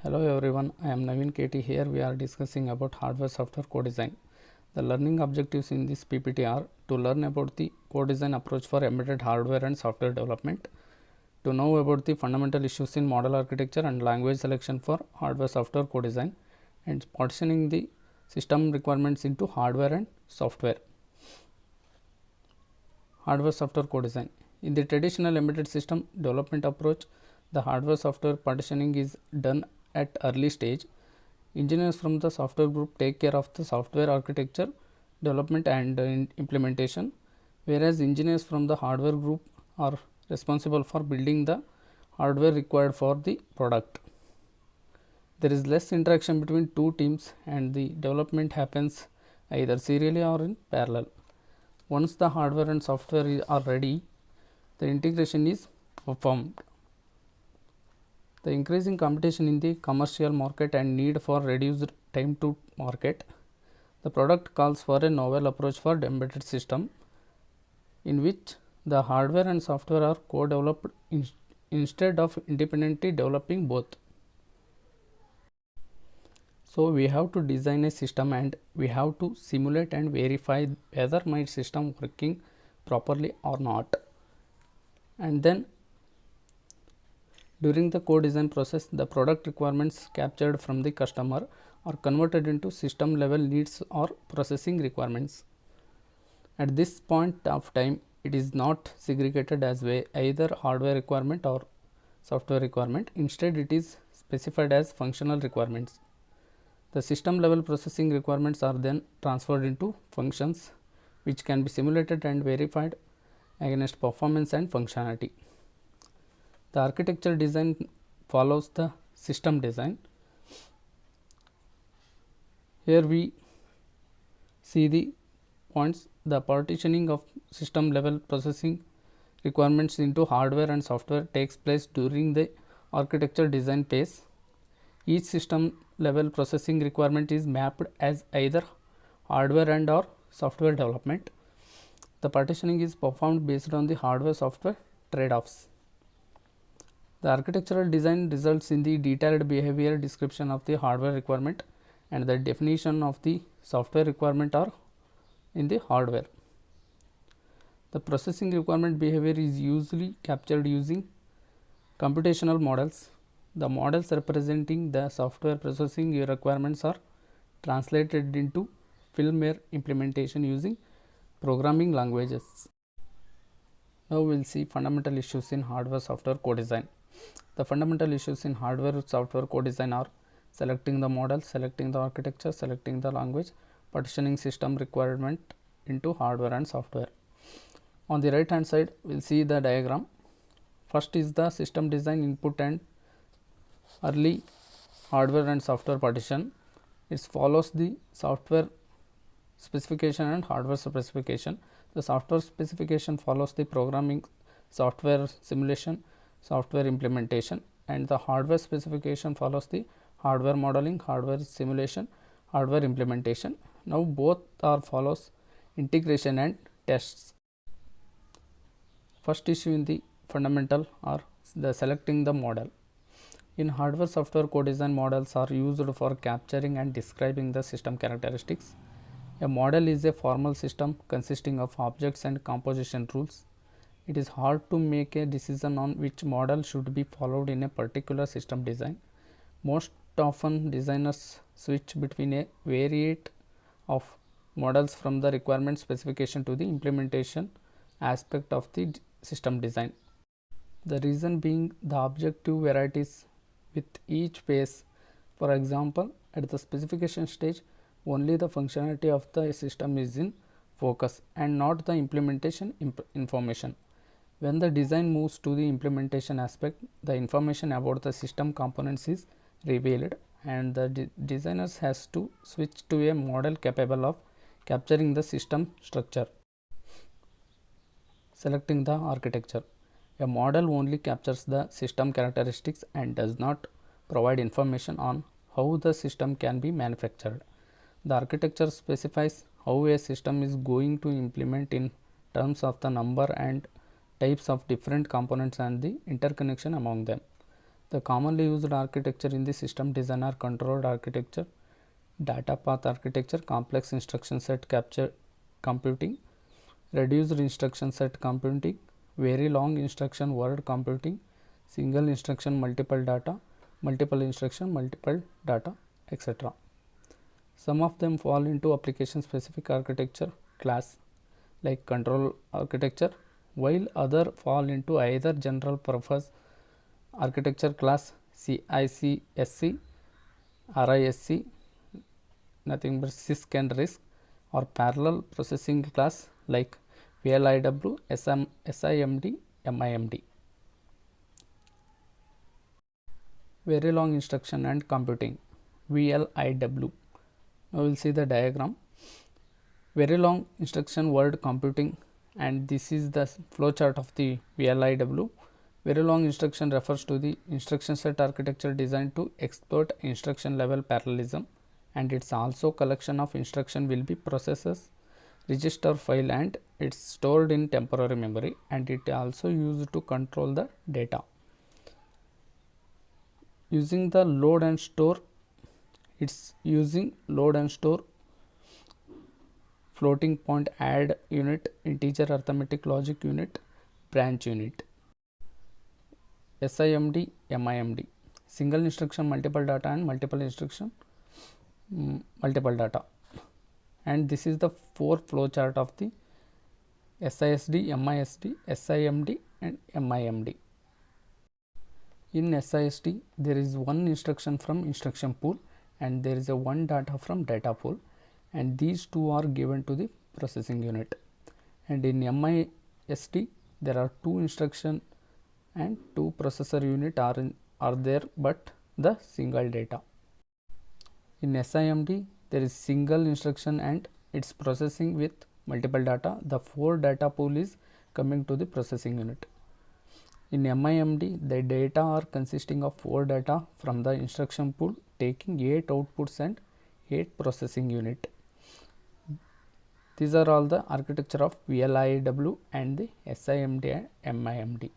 Hello everyone, I am Naveen KT. Here we are discussing about hardware software co-design. The learning objectives in this PPT are to learn about the co-design approach for embedded hardware and software development, to know about the fundamental issues in model architecture and language selection for hardware software co-design, and partitioning the system requirements into hardware and software. Hardware software co-design. In the traditional embedded system development approach, the hardware software partitioning is done at early stage. Engineers from the software group take care of the software architecture development and implementation, whereas engineers from the hardware group are responsible for building the hardware required for the product. There is less interaction between two teams and the development happens either serially or in parallel. Once the hardware and software are ready, the integration is performed. The increasing competition in the commercial market and need for reduced time to market, the product calls for a novel approach for embedded system in which the hardware and software are co-developed instead of independently developing both. So, we have to design a system and we have to simulate and verify whether my system working properly or not, and then during the co-design process, the product requirements captured from the customer are converted into system level needs or processing requirements. At this point of time, it is not segregated as either hardware requirement or software requirement. Instead, it is specified as functional requirements. The system level processing requirements are then transferred into functions which can be simulated and verified against performance and functionality. The architecture design follows the system design. Here we see the points. The partitioning of system level processing requirements into hardware and software takes place during the architecture design phase. Each system level processing requirement is mapped as either hardware and or software development. The partitioning is performed based on the hardware software trade-offs. The architectural design results in the detailed behavior description of the hardware requirement and the definition of the software requirement are in the hardware. The processing requirement behavior is usually captured using computational models. The models representing the software processing requirements are translated into firmware implementation using programming languages. Now, we will see fundamental issues in hardware software co-design. The fundamental issues in hardware software co-design are selecting the model, selecting the architecture, selecting the language, partitioning system requirement into hardware and software. On the right hand side, we will see the diagram. First is the system design input and early hardware and software partition. It follows the software specification and hardware specification. The software specification follows the programming, software simulation, software implementation, and the hardware specification follows the hardware modeling, hardware simulation, hardware implementation. Now, both are follows integration and tests. First issue in the fundamental are the selecting the model. In hardware software co-design, models are used for capturing and describing the system characteristics. A model is a formal system consisting of objects and composition rules. It is hard to make a decision on which model should be followed in a particular system design. Most often, designers switch between a variety of models from the requirement specification to the implementation aspect of the system design. The reason being the objective varieties with each phase. For example, at the specification stage, only the functionality of the system is in focus and not the implementation information. When the design moves to the implementation aspect, the information about the system components is revealed and the designers has to switch to a model capable of capturing the system structure. Selecting the architecture. A model only captures the system characteristics and does not provide information on how the system can be manufactured. The architecture specifies how a system is going to implement in terms of the number and types of different components and the interconnection among them. The commonly used architecture in the system design are controlled architecture, data path architecture, complex instruction set capture computing, reduced instruction set computing, very long instruction word computing, single instruction multiple data, multiple instruction multiple data, etc. Some of them fall into application specific architecture class like control architecture, while other fall into either general purpose architecture class CICSC, RISC, nothing but CISC and RISC, or parallel processing class like VLIW, SIMD, MIMD. Very long instruction and computing, VLIW. Now we will see the diagram. Very long instruction word computing, and this is the flowchart of the VLIW. Very long instruction refers to the instruction set architecture designed to exploit instruction level parallelism, and it's also collection of instruction will be processes register file, and it's stored in temporary memory, and it also used to control the data. Using the load and store, it's using load and store, floating point add unit, integer arithmetic logic unit, branch unit. SIMD, MIMD, single instruction multiple data and multiple instruction multiple data, and this is the 4 flow chart of the SISD, MISD, SIMD and MIMD. In SISD, there is one instruction from instruction pool and there is a one data from data pool, and these two are given to the processing unit. And in MISD, there are two instruction and two processor unit are there, but the single data. In SIMD, there is single instruction and its processing with multiple data. The 4 data pool is coming to the processing unit. In MIMD, the data are consisting of 4 data from the instruction pool, taking 8 outputs and 8 processing unit. These are all the architecture of VLIW and the SIMD and MIMD.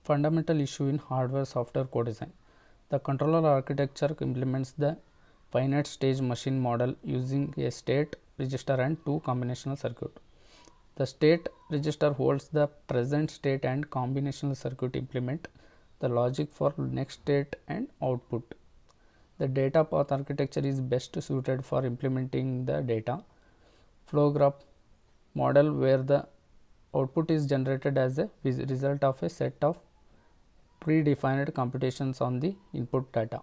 Fundamental issue in hardware software co-design. The controller architecture implements the finite stage machine model using a state register and 2 combinational circuit. The state register holds the present state and combinational circuit implement the logic for next state and output. The data path architecture is best suited for implementing the data flow graph model, where the output is generated as a result of a set of predefined computations on the input data.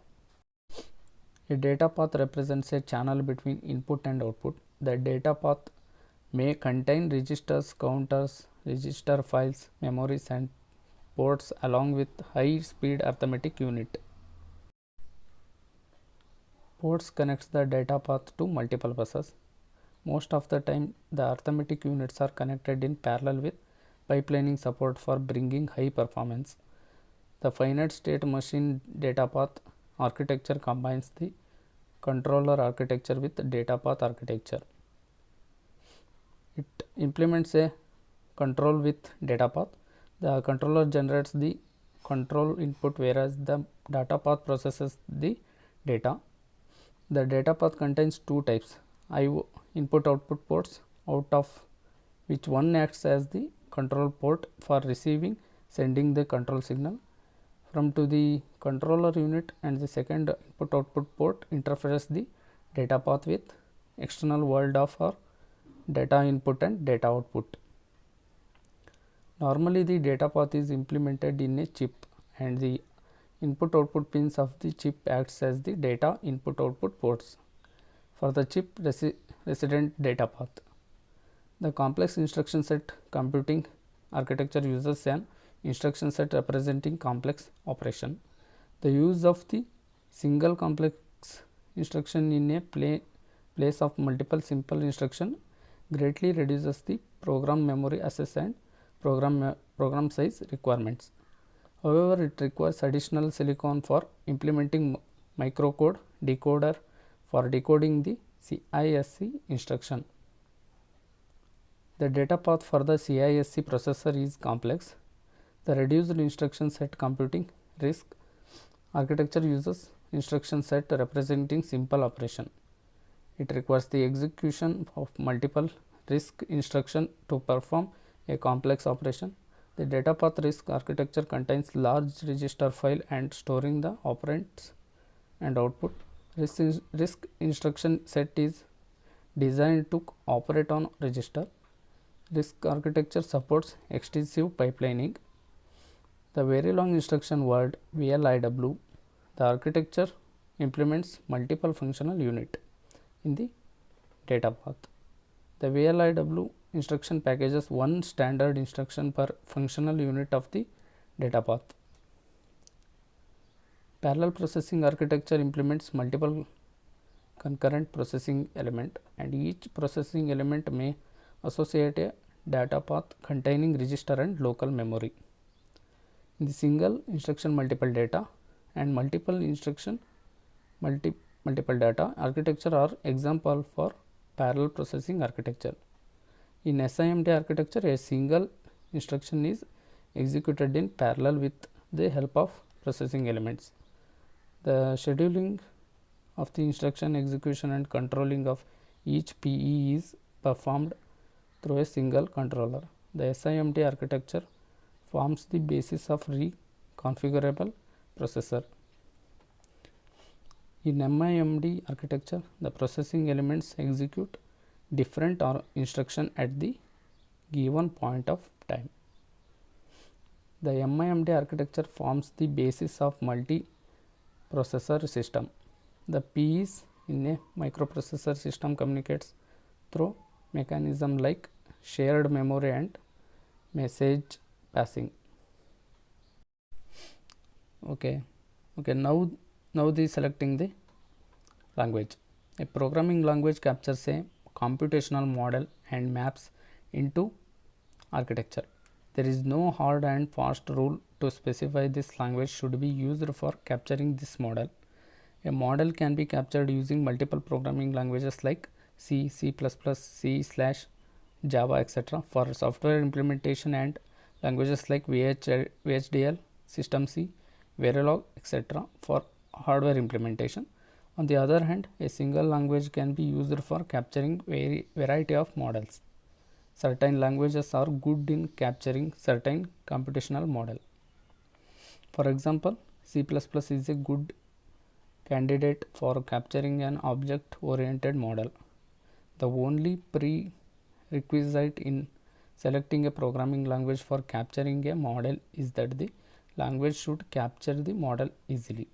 A data path represents a channel between input and output. The data path may contain registers, counters, register files, memories and ports along with high speed arithmetic unit. Ports connects the data path to multiple buses. Most of the time, the arithmetic units are connected in parallel with pipelining support for bringing high performance. The finite state machine data path architecture combines the controller architecture with data path architecture. It implements a control with data path. The controller generates the control input, whereas the data path processes the data. The data path contains 2 types: IO input output ports, out of which one acts as the control port for receiving sending the control signal from to the controller unit, and the second input output port interferes the data path with external world of our data input and data output. Normally the data path is implemented in a chip, and the input output pins of the chip acts as the data input output ports for the chip resident data path. The complex instruction set computing architecture uses an instruction set representing complex operation. The use of the single complex instruction in a place of multiple simple instruction greatly reduces the program memory access and program size requirements. However, it requires additional silicon for implementing microcode decoder for decoding the CISC instruction. The data path for the CISC processor is complex. The reduced instruction set computing RISC architecture uses instruction set representing simple operation. It requires the execution of multiple RISC instruction to perform a complex operation. The data path RISC architecture contains large register file and storing the operands and output. RISC instruction set is designed to operate on register. RISC architecture supports extensive pipelining. The very long instruction word VLIW. The architecture implements multiple functional unit in the data path. The VLIW instruction packages one standard instruction per functional unit of the data path. Parallel processing architecture implements multiple concurrent processing element, and each processing element may associate a data path containing register and local memory. In the single instruction multiple data and multiple instruction multiple data architecture are example for parallel processing architecture. In SIMD architecture, a single instruction is executed in parallel with the help of processing elements. The scheduling of the instruction execution and controlling of each PE is performed through a single controller. The SIMD architecture forms the basis of reconfigurable processor. In MIMD architecture, the processing elements execute different instruction at the given point of time. The MIMD architecture forms the basis of multi-processor system. The PEs in a microprocessor system communicates through mechanism like shared memory and message passing. Okay, now the selecting the language. A programming language captures a computational model and maps into architecture. There is no hard and fast rule to specify this language should be used for capturing this model. A model can be captured using multiple programming languages like C, C++, C/Java, etc. for software implementation, and languages like VHDL, System C, Verilog, etc. for hardware implementation. On the other hand, a single language can be used for capturing variety of models. Certain languages are good in capturing certain computational model. For example, C++ is a good candidate for capturing an object-oriented model. The only prerequisite in selecting a programming language for capturing a model is that the language should capture the model easily.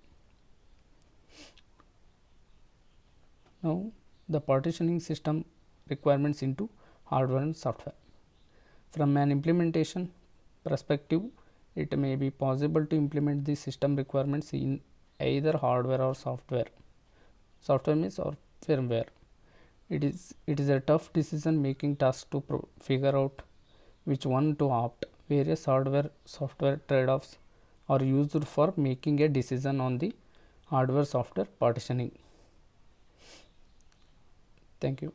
Now, the partitioning system requirements into hardware and software. From an implementation perspective, it may be possible to implement the system requirements in either hardware or software. Software means or firmware. It is a tough decision making task to figure out which one to opt. Various hardware software trade-offs are used for making a decision on the hardware software partitioning. Thank you.